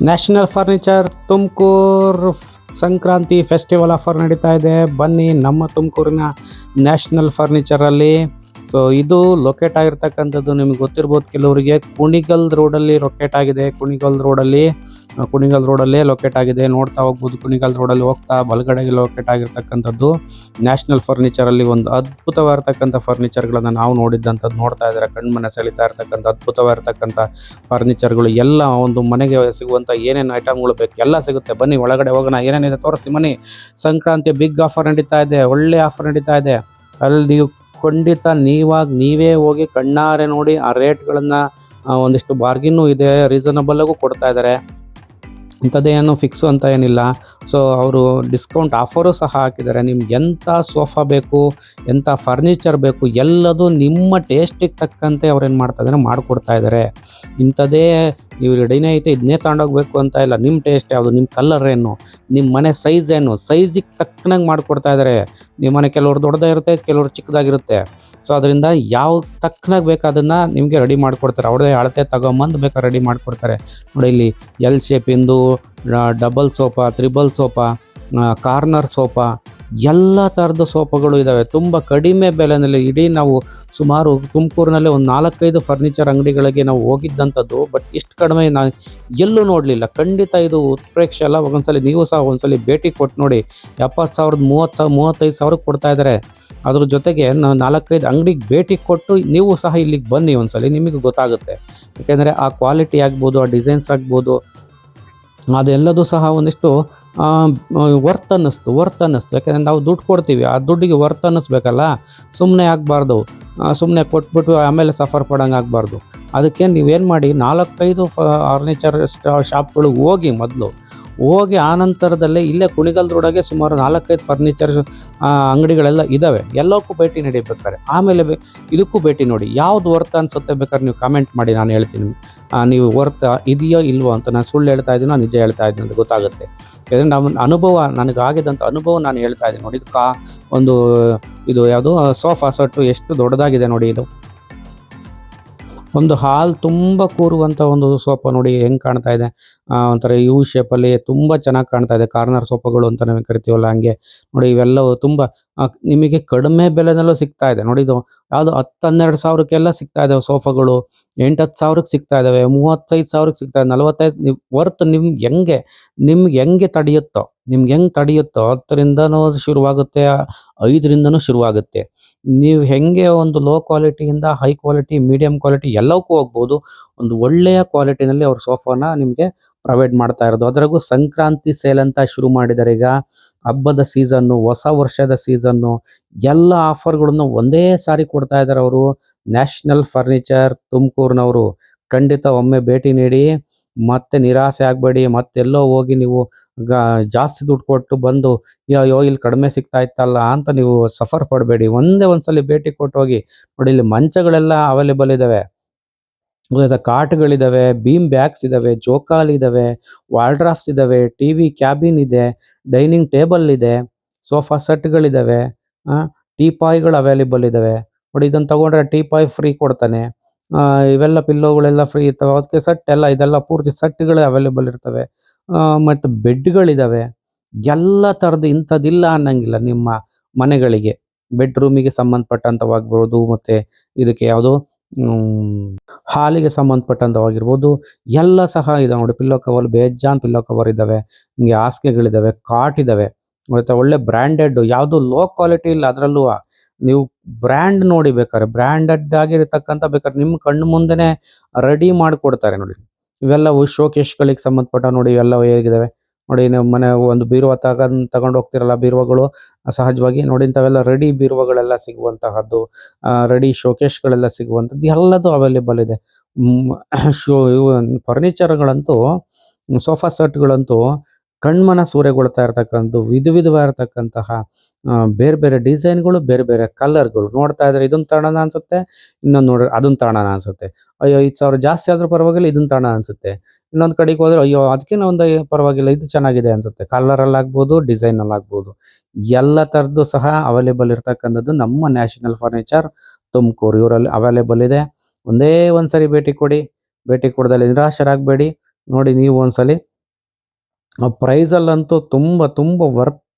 National furniture Tumakuru Sankranti festival offer ನಡೀತಾ ಇದೆ. ಬನ್ನಿ ನಮ್ಮ ತುಮಕೂರಿನ ನ್ಯಾಷನಲ್ ಫರ್ನಿಚರಲ್ಲಿ. ಸೊ ಇದು ಲೊಕೇಟ್ ಆಗಿರ್ತಕ್ಕಂಥದ್ದು ನಿಮಗೆ ಗೊತ್ತಿರ್ಬೋದು ಕೆಲವರಿಗೆ, ಕುಣಿಗಲ್ ರೋಡಲ್ಲಿ ಲೊಕೇಟ್ ಆಗಿದೆ. ಕುಣಿಗಲ್ ರೋಡಲ್ಲೇ ಲೊಕೇಟ್ ಆಗಿದೆ. ನೋಡ್ತಾ ಹೋಗ್ಬೋದು, ಕುಣಿಗಲ್ ರೋಡಲ್ಲಿ ಹೋಗ್ತಾ ಬಲಗಡೆಗೆ ಲೊಕೇಟ್ ಆಗಿರ್ತಕ್ಕಂಥದ್ದು ನ್ಯಾಷನಲ್ ಫರ್ನಿಚರಲ್ಲಿ. ಒಂದು ಅದ್ಭುತವಾಗಿರ್ತಕ್ಕಂಥ ಫರ್ನಿಚರ್ಗಳನ್ನು ನಾವು ನೋಡಿದ್ದಂಥದ್ದು ನೋಡ್ತಾ ಇದ್ದಾರೆ. ಕಣ್ಮನೆ ಸೆಳಿತಾ ಇರ್ತಕ್ಕಂಥ ಅದ್ಭುತವಾಗಿರ್ತಕ್ಕಂಥ ಫರ್ನಿಚರ್ಗಳು ಎಲ್ಲ ಒಂದು ಮನೆಗೆ ಸಿಗುವಂಥ ಏನೇನು ಐಟಮ್ಗಳು ಬೇಕು ಎಲ್ಲ ಸಿಗುತ್ತೆ. ಬನ್ನಿ ಒಳಗಡೆ ಹೋಗೋಣ, ಏನೇನಿದೆ ತೋರಿಸ್ತೀವಿ ಬನ್ನಿ. ಸಂಕ್ರಾಂತಿ ಬಿಗ್ ಆಫರ್ ನಡೀತಾ ಇದೆ, ಒಳ್ಳೆ ಆಫರ್ ನಡೀತಾ ಇದೆ. ಅಲ್ಲಿ ನೀವು ಖಂಡಿತ ನೀವೇ ಹೋಗಿ ಕಣ್ಣಾರೆ ನೋಡಿ ಆ ರೇಟ್ಗಳನ್ನು. ಒಂದಿಷ್ಟು ಬಾರ್ಗಿನ್ನೂ ಇದೆ, ರೀಸನಬಲ್ಲಾಗೂ ಕೊಡ್ತಾ ಇದ್ದಾರೆ. ಇಂಥದ್ದೇನು ಫಿಕ್ಸು ಅಂತ ಏನಿಲ್ಲ. ಸೊ ಅವರು ಡಿಸ್ಕೌಂಟ್ ಆಫರು ಸಹ ಹಾಕಿದ್ದಾರೆ. ನಿಮ್ಗೆ ಎಂಥ ಸೋಫಾ ಬೇಕು, ಎಂಥ ಫರ್ನಿಚರ್ ಬೇಕು, ಎಲ್ಲದು ನಿಮ್ಮ ಟೇಸ್ಟಿಗೆ ತಕ್ಕಂತೆ ಅವ್ರೇನು ಮಾಡ್ತಾ ಇದ್ದಾರೆ, ಮಾಡಿಕೊಡ್ತಾ ಇದ್ದಾರೆ. ಇಂಥದ್ದೇ ನೀವು ರೆಡಿನೇ ಐತೆ ಇದನ್ನೇ ತಗೊಂಡೋಗ್ಬೇಕು ಅಂತ ಇಲ್ಲ. ನಿಮ್ಮ ಟೇಸ್ಟ್ ಯಾವುದು, ನಿಮ್ಮ ಕಲರ್ ಏನು, ನಿಮ್ಮ ಮನೆ ಸೈಜ್ ಏನು, ಸೈಜಿಗೆ ತಕ್ಕನಾಗಿ ಮಾಡಿಕೊಡ್ತಾ ಇದ್ದಾರೆ. ನಿಮ್ಮ ಮನೆ ಕೆಲವ್ರು ದೊಡ್ಡದಾಗಿರುತ್ತೆ, ಕೆಲವ್ರು ಚಿಕ್ಕದಾಗಿರುತ್ತೆ. ಸೊ ಅದರಿಂದ ಯಾವ ತಕ್ಕನಾಗಿ ಬೇಕು ಅದನ್ನು ನಿಮಗೆ ರೆಡಿ ಮಾಡಿಕೊಡ್ತಾರೆ. ಅವ್ರದೇ ಅಳತೆ ತಗೊಂಬಂದು ಬೇಕಾದ್ರೆ ರೆಡಿ ಮಾಡಿಕೊಡ್ತಾರೆ. ನೋಡಿ ಇಲ್ಲಿ ಎಲ್ ಶೇಪಿಂದು double sofa, triple sofa, corner sofa, ಎಲ್ಲ ಥರದ ಸೋಫಾಗಳು ಇದ್ದಾವೆ ತುಂಬ ಕಡಿಮೆ ಬೆಲೆಯಲ್ಲಿ. ಇಡೀ ನಾವು ಸುಮಾರು ತುಮಕೂರಿನಲ್ಲಿ ಒಂದು 4-5 ಫರ್ನಿಚರ್ ಅಂಗಡಿಗಳಿಗೆ ನಾವು ಹೋಗಿದ್ದಂಥದ್ದು, ಬಟ್ ಇಷ್ಟು ಕಡಿಮೆ ನಾನು ಎಲ್ಲೂ ನೋಡಲಿಲ್ಲ. ಖಂಡಿತ ಇದು ಉತ್ಪ್ರೇಕ್ಷೆ ಅಲ್ಲ. ಒಂದ್ಸಲಿ ನೀವು ಸಹ ಒಂದ್ಸಲಿ ಭೇಟಿ ಕೊಟ್ಟು ನೋಡಿ. 70,000 35,000 ಕೊಡ್ತಾ ಇದ್ದಾರೆ. ಅದ್ರ ಜೊತೆಗೆ ನಾವು 4-5 ಅಂಗಡಿಗೆ ಭೇಟಿ ಕೊಟ್ಟು ನೀವು ಸಹ ಇಲ್ಲಿಗೆ ಬನ್ನಿ, ಒಂದ್ಸಲಿ ನಿಮಗೆ ಗೊತ್ತಾಗುತ್ತೆ. ಯಾಕೆಂದರೆ ಆ ಕ್ವಾಲಿಟಿ ಆಗ್ಬೋದು, ಆ ಡಿಸೈನ್ಸ್ ಆಗ್ಬೋದು, ಅದೆಲ್ಲದೂ ಸಹ ಒಂದಿಷ್ಟು ವರ್ತ್ ಅನ್ನಿಸ್ತು. ಯಾಕೆಂದರೆ ನಾವು ದುಡ್ಡು ಕೊಡ್ತೀವಿ, ಆ ದುಡ್ಡಿಗೆ ವರ್ತ್ ಅನ್ನಿಸ್ಬೇಕಲ್ಲ. ಸುಮ್ಮನೆ ಆಗಬಾರ್ದು, ಸುಮ್ಮನೆ ಕೊಟ್ಬಿಟ್ಟು ಆಮೇಲೆ ಸಫರ್ ಪಡೋಂಗೆ ಆಗಬಾರ್ದು. ಅದಕ್ಕೆ ನೀವೇನು ಮಾಡಿ, 4-5 ಫರ್ನಿಚರ್ ಶಾಪ್ಗಳಿಗೆ ಹೋಗಿ ಆನಂತರದಲ್ಲೇ ಇಲ್ಲೇ ಕುಣಿಗಲ್ ರೋಡಾಗೆ ಸುಮಾರು 4-5 ಫರ್ನಿಚರ್ ಅಂಗಡಿಗಳೆಲ್ಲ ಇದ್ದಾವೆ. ಎಲ್ಲಕ್ಕೂ ಭೇಟಿ ನಡೀಬೇಕಾರೆ ಆಮೇಲೆ ಇದಕ್ಕೂ ಭೇಟಿ ನೋಡಿ. ಯಾವುದು ವರ್ತ್ ಅನಿಸುತ್ತೆ ಬೇಕಾದ್ರೆ ನೀವು ಕಾಮೆಂಟ್ ಮಾಡಿ, ನಾನು ಹೇಳ್ತೀನಿ. ನೀವು ವರ್ತ್ ಇದೆಯೋ ಇಲ್ವೋ ಅಂತ. ನಾನು ಸುಳ್ಳು ಹೇಳ್ತಾ ಇದ್ದೀನೋ ನಿಜ ಹೇಳ್ತಾ ಇದ್ದೀನಿ ಅಂತ ಗೊತ್ತಾಗುತ್ತೆ. ಯಾಕಂದರೆ ನಮ್ಮ ಅನುಭವ, ನನಗಾಗಿದ್ದಂಥ ಅನುಭವ ನಾನು ಹೇಳ್ತಾ ಇದ್ದೀನಿ ನೋಡಿ. ಇದು ಯಾವುದು ಸೋಫಾ ಸೆಟ್ಟು ಎಷ್ಟು ದೊಡ್ಡದಾಗಿದೆ ನೋಡಿ. ಇದು ಒಂದು ಹಾಲ್ ತುಂಬ ಕೂರುವಂಥ ಒಂದು ಸೋಫಾ ನೋಡಿ ಹೆಂಗೆ ಕಾಣ್ತಾ ಇದೆ. ಒಂಥರ ಯು ಶೇಪಲ್ಲಿ ತುಂಬ ಚೆನ್ನಾಗಿ ಕಾಣ್ತಾ ಇದೆ. ಕಾರ್ನರ್ ಸೋಫಾಗಳು ಅಂತ ನಾವು ಕರಿತೀವಲ್ಲ, ಹಂಗೆ ನೋಡಿ. ಇವೆಲ್ಲವೂ ತುಂಬ ನಿಮಗೆ ಕಡಿಮೆ ಬೆಲೆನಲ್ಲೂ ಸಿಗ್ತಾ ಇದೆ ನೋಡಿ. ಇದು ಯಾವುದು 10-12 ಸಾವಿರಕ್ಕೆಲ್ಲ ಸಿಗ್ತಾ ಇದ್ದಾವೆ ಸೋಫಾಗಳು. 8-10 ಸಾವಿರಕ್ಕೆ ಸಿಗ್ತಾ ಇದ್ದಾವೆ, 35,000ಕ್ಕೆ ಸಿಗ್ತಾ ಇದೆ, 45. ನೀವು ವರ್ತ್ ನಿಮ್ಗೆ ಹೆಂಗೆ ತಡೆಯುತ್ತೋ 10ರಿಂದನೂ ಶುರುವಾಗುತ್ತೆ, 5ರಿಂದನೂ ಶುರುವಾಗುತ್ತೆ. ನೀವು ಹೆಂಗೆ ಒಂದು ಲೋ ಕ್ವಾಲಿಟಿಯಿಂದ ಹೈ ಕ್ವಾಲಿಟಿ, ಮೀಡಿಯಂ ಕ್ವಾಲಿಟಿ ಎಲ್ಲವಕ್ಕೂ ಹೋಗ್ಬೋದು. ಒಂದು ಒಳ್ಳೆಯ ಕ್ವಾಲಿಟಿನಲ್ಲಿ ಅವ್ರ ಸೋಫಾನ ನಿಮಗೆ ಪ್ರೊವೈಡ್ ಮಾಡ್ತಾ ಇರೋದು. ಅದರಾಗೂ ಸಂಕ್ರಾಂತಿ ಸೇಲ್ ಅಂತ ಶುರು ಮಾಡಿದ್ದಾರೆ. ಈಗ ಹಬ್ಬದ ಸೀಸನ್ನು, ಹೊಸ ವರ್ಷದ ಸೀಸನ್ನು, ಎಲ್ಲ ಆಫರ್ಗಳನ್ನು ಒಂದೇ ಸಾರಿ ಕೊಡ್ತಾ ಇದ್ದಾರೆ ಅವರು. ನ್ಯಾಷನಲ್ ಫರ್ನಿಚರ್ ತುಮಕೂರಿನವರು. ಖಂಡಿತ ಒಮ್ಮೆ ಭೇಟಿ ನೀಡಿ, ಮತ್ತೆ ನಿರಾಸೆ ಆಗಬೇಡಿ. ಮತ್ತೆಲ್ಲೋ ಹೋಗಿ ನೀವು ಜಾಸ್ತಿ ದುಡ್ಡು ಕೊಟ್ಟು ಬಂದು ಅಯ್ಯೋ ಇಲ್ಲಿ ಕಡಿಮೆ ಸಿಗ್ತಾ ಇತ್ತಲ್ಲ ಅಂತ ನೀವು ಸಫರ್ ಪಡಬೇಡಿ. ಒಂದ್ಸಲಿ ಭೇಟಿ ಕೊಟ್ಟು ಹೋಗಿ ನೋಡಿ. ಇಲ್ಲಿ ಮಂಚಗಳೆಲ್ಲ ಅವೈಲೇಬಲ್ ಇದ್ದಾವೆ, ಕಾಟ್ಗಳಿದ್ದಾವೆ, ಬೀಮ್ ಬ್ಯಾಗ್ಸ್ ಇದ್ದಾವೆ, ಜೋಕಾಲಿ ಇದ್ದಾವೆ, ವಾಲ್ಡ್ರಾಫ್ಸ್ ಇದ್ದಾವೆ, TV ಕ್ಯಾಬಿನ್ ಇದೆ, ಡೈನಿಂಗ್ ಟೇಬಲ್ ಇದೆ, ಸೋಫಾ ಸೆಟ್ಗಳಿದ್ದಾವೆ, ಟೀಪಾಯ್ಗಳು ಅವೈಲೇಬಲ್ ಇದ್ದಾವೆ ನೋಡಿ. ಇದನ್ನು ತಗೊಂಡ್ರೆ ಟೀಪಾಯ್ ಫ್ರೀ ಕೊಡ್ತಾನೆ. ಇವೆಲ್ಲ ಪಿಲ್ಲೋಗಳೆಲ್ಲ ಫ್ರೀ ಇರ್ತವೆ. ಅದಕ್ಕೆ ಸೆಟ್ ಎಲ್ಲ ಇದೆಲ್ಲ ಪೂರ್ತಿ ಸೆಟ್ಗಳು ಅವೈಲೇಬಲ್ ಇರ್ತವೆ. ಮತ್ತು ಬೆಡ್ಗಳಿದ್ದಾವೆ. ಎಲ್ಲ ಥರದ್ದು ಇಂಥದ್ದಿಲ್ಲ ಅನ್ನಂಗಿಲ್ಲ. ನಿಮ್ಮ ಮನೆಗಳಿಗೆ ಬೆಡ್ರೂಮಿಗೆ ಸಂಬಂಧಪಟ್ಟಂಥವಾಗ್ಬೋದು, ಮತ್ತು ಇದಕ್ಕೆ ಯಾವುದು ಹಾಲಿಗೆ ಸಂಬಂಧಪಟ್ಟಂಥವಾಗಿರ್ಬೋದು, ಎಲ್ಲ ಸಹ ಇದೆ ನೋಡಿ. ಪಿಲ್ಲೋ ಕವರ್, ಬೇಜಾನ್ ಪಿಲ್ಲೋ ಕವರ್ ಇದ್ದಾವೆ, ಹಿಂಗೆ ಹಾಸಿಗೆಗಳಿದ್ದಾವೆ, ಕಾಟ್ ಇದ್ದಾವೆ. ಮತ್ತು ಒಳ್ಳೆ ಬ್ರ್ಯಾಂಡೆಡ್, ಯಾವುದು ಲೋ ಕ್ವಾಲಿಟಿ ಇಲ್ಲ. ಅದರಲ್ಲೂ ನೀವು ಬ್ರ್ಯಾಂಡ್ ನೋಡಿ, ಬೇಕಾದ್ರೆ ಬ್ರ್ಯಾಂಡೆಡ್ ಆಗಿರತಕ್ಕಂಥ ಬೇಕಾದ್ರೆ ನಿಮ್ಮ ಕಣ್ಣು ಮುಂದೆನೇ ರೆಡಿ ಮಾಡಿಕೊಡ್ತಾರೆ ನೋಡಿ. ಇವೆಲ್ಲವು ಶೋಕೇಶ್ಗಳಿಗೆ ಸಂಬಂಧಪಟ್ಟ ನೋಡಿ. ಇವೆಲ್ಲವೂ ಹೇಗಿದ್ದಾವೆ ನೋಡಿ. ನೀವು ಮನೆ ಒಂದು ಬೀರುವಾ ತಗೊಂಡು ಹೋಗ್ತಿರಲ್ಲ, ಬೀರುವಾಗಳು ಸಹಜವಾಗಿ ನೋಡಿ. ಇಂಥವೆಲ್ಲ ರೆಡಿ ಬೀರುವಾಗಳೆಲ್ಲ ಸಿಗುವಂತಹದ್ದು, ರೆಡಿ ಶೋಕೇಶ್ಗಳೆಲ್ಲ ಸಿಗುವಂಥದ್ದು ಎಲ್ಲದೂ ಅವೈಲೇಬಲ್ ಇದೆ. ಇವು ಫರ್ನಿಚರ್ಗಳಂತೂ, ಸೋಫಾ ಸೆಟ್ಗಳಂತೂ ಕಣ್ಮನ ಸೂರೆಗೊಳ್ತಾ ಇರ್ತಕ್ಕಂಥ ವಿಧವಿಧವಾಗಿರ್ತಕ್ಕಂತಹ ಬೇರೆ ಬೇರೆ ಡಿಸೈನ್ಗಳು, ಬೇರೆ ಬೇರೆ ಕಲರ್ಗಳು. ನೋಡ್ತಾ ಇದ್ರೆ ಇದನ್ನು ತಗೋಣ ಅನ್ಸುತ್ತೆ, ಇನ್ನೊಂದು ನೋಡ್ರೆ ಅದನ್ನು ತಗೋಣ ಅನ್ಸುತ್ತೆ. ಅಯ್ಯೋ 5,000 ಜಾಸ್ತಿ ಆದ್ರೂ ಪರವಾಗಿಲ್ಲ, ಇದನ್ನು ತಗೋಣ ಅನ್ಸುತ್ತೆ. ಇನ್ನೊಂದು ಕಡೆಗೆ ಹೋದ್ರೆ ಅಯ್ಯೋ ಅದಕ್ಕಿಂತ ಒಂದು ಪರವಾಗಿಲ್ಲ, ಇದು ಚೆನ್ನಾಗಿದೆ ಅನ್ಸುತ್ತೆ. ಕಲರಲ್ಲಾಗ್ಬೋದು, ಡಿಸೈನಲ್ಲಾಗ್ಬೋದು, ಎಲ್ಲ ಥರದ್ದು ಸಹ ಅವೈಲೇಬಲ್ ಇರ್ತಕ್ಕಂಥದ್ದು ನಮ್ಮ ನ್ಯಾಷನಲ್ ಫರ್ನಿಚರ್ ತುಮಕೂರು. ಇವರಲ್ಲಿ ಅವೈಲೇಬಲ್ ಇದೆ. ಒಂದೇ ಒಂದ್ಸರಿ ಭೇಟಿ ಕೊಡಿ. ಭೇಟಿ ಕೊಡದಲ್ಲಿ ನಿರಾಶರಾಗಬೇಡಿ ನೋಡಿ. ನೀವು ಒಂದ್ಸಲಿ ಪ್ರೈಸಲ್ಲಂತೂ ತುಂಬ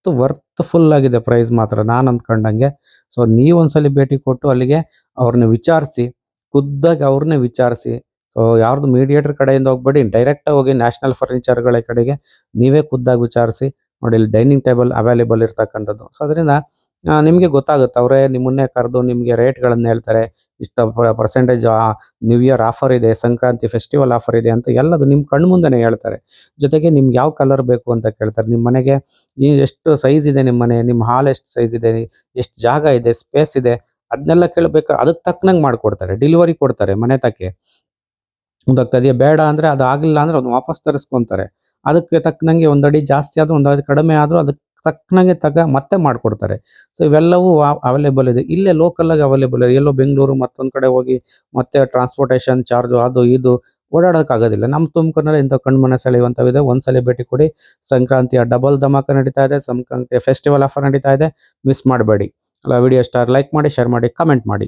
ವರ್ತ್‌ಫುಲ್ ಆಗಿದೆ ಪ್ರೈಸ್ ಮಾತ್ರ ನಾನು ಅಂದ್ಕೊಂಡಂಗೆ. ಸೊ ನೀವೊಂದ್ಸಲಿ ಭೇಟಿ ಕೊಟ್ಟು ಅಲ್ಲಿಗೆ ಅವ್ರನ್ನ ವಿಚಾರಿಸಿ, ಖುದ್ದಾಗಿ ಅವ್ರನ್ನೇ ವಿಚಾರಿಸಿ. ಸೊ ಯಾರ್ದು ಮೀಡಿಯೇಟರ್ ಕಡೆಯಿಂದ ಹೋಗ್ಬೇಡಿ, ಡೈರೆಕ್ಟಾಗಿ ಹೋಗಿ ನ್ಯಾಷನಲ್ ಫರ್ನಿಚರ್‌ಗಳ ಕಡೆಗೆ ನೀವೇ ಖುದ್ದಾಗಿ ವಿಚಾರಿಸಿ. ನೋಡಿ ಇಲ್ಲಿ ಡೈನಿಂಗ್ ಟೇಬಲ್ ಅವೈಲೇಬಲ್ ಇರ್ತಕ್ಕಂಥದ್ದು. ಸೊ ಅದರಿಂದ ನಿಮಗೆ ಗೊತ್ತಾಗುತ್ತೆ. ಅವರೇ ನಿಮ್ಮನ್ನೇ ಕರೆದು ನಿಮಗೆ ರೇಟ್‌ಗಳನ್ನ ಹೇಳ್ತಾರೆ. ಇಷ್ಟು ಪರ್ಸೆಂಟೇಜ್ ನ್ಯೂ ಇಯರ್ ಆಫರ್ ಇದೆ, ಸಂಕ್ರಾಂತಿ ಫೆಸ್ಟಿವಲ್ ಆಫರ್ ಇದೆ ಅಂತ ಎಲ್ಲದು ನಿಮ್ಮ ಕಣ್ಮುಂದೆನೇ ಹೇಳ್ತಾರೆ. ಜೊತೆಗೆ ನಿಮ್ಗೆ ಯಾವ ಕಲರ್ ಬೇಕು ಅಂತ ಕೇಳ್ತಾರೆ. ನಿಮ್ಮ ಮನೆಗೆ ಎಷ್ಟು ಸೈಜ್ ಇದೆ, ನಿಮ್ಮ ಮನೆ, ನಿಮ್ಮ ಹಾಲ್ ಎಷ್ಟು ಸೈಜ್ ಇದೆ, ಎಷ್ಟು ಜಾಗ ಇದೆ, ಸ್ಪೇಸ್ ಇದೆ, ಅದನ್ನೆಲ್ಲ ಕೇಳಬೇಕು. ಅದಕ್ಕೆ ತಕ್ಕನಂಗೆ ಮಾಡಿಕೊಡ್ತಾರೆ. ಡೆಲಿವರಿ ಕೊಡ್ತಾರೆ ಮನೆ ತಕ್ಕೆ. ಅದೇ ಬೇಡ ಅಂದರೆ ಅದು ಆಗಲಿಲ್ಲ ಅಂದರೆ ಅದನ್ನ ವಾಪಸ್ ತರಿಸ್ಕೊಂತಾರೆ. ಅದಕ್ಕೆ ತಕ್ಕನಂಗೆ ಒಂದು ಅಡಿ ಜಾಸ್ತಿ ಆದರೂ ಒಂದು ಅಡಿ ಕಡಿಮೆ ಆದರೂ ಅದಕ್ಕೆ ತಕ್ಕನಂಗೆ ಮತ್ತೆ ಮಾಡಿಕೊಡ್ತಾರೆ. ಸೊ ಇವೆಲ್ಲವೂ ಅವೈಲೇಬಲ್ ಇದೆ. ಇಲ್ಲೇ ಲೋಕಲಾಗಿ ಅವೈಲೇಬಲ್ ಇದೆ. ಎಲ್ಲೋ ಬೆಂಗಳೂರು ಮತ್ತೊಂದು ಕಡೆ ಹೋಗಿ ಮತ್ತೆ ಟ್ರಾನ್ಸ್ಪೋರ್ಟೇಷನ್ ಚಾರ್ಜು ಅದು ಇದು ಓಡಾಡೋಕ್ಕಾಗೋದಿಲ್ಲ. ನಮ್ಮ ತುಮಕೂರಿನಲ್ಲಿ ಇಂಥ ಕಣ್ಮನ ಸೆಳೆಯುವಂಥವಿದೆ. ಒಂದ್ಸಲ ಭೇಟಿ ಕೊಡಿ. ಸಂಕ್ರಾಂತಿಯ ಡಬಲ್ ಧಮಾಕ ನಡೀತಾ ಇದೆ. ಸಂಕ್ರಾಂತಿಯ ಫೆಸ್ಟಿವಲ್ ಆಫರ್ ನಡೀತಾ ಇದೆ. ಮಿಸ್ ಮಾಡಬೇಡಿ. ವಿಡಿಯೋ ಸ್ಟಾರ್ ಲೈಕ್ ಮಾಡಿ, ಶೇರ್ ಮಾಡಿ, ಕಮೆಂಟ್ ಮಾಡಿ.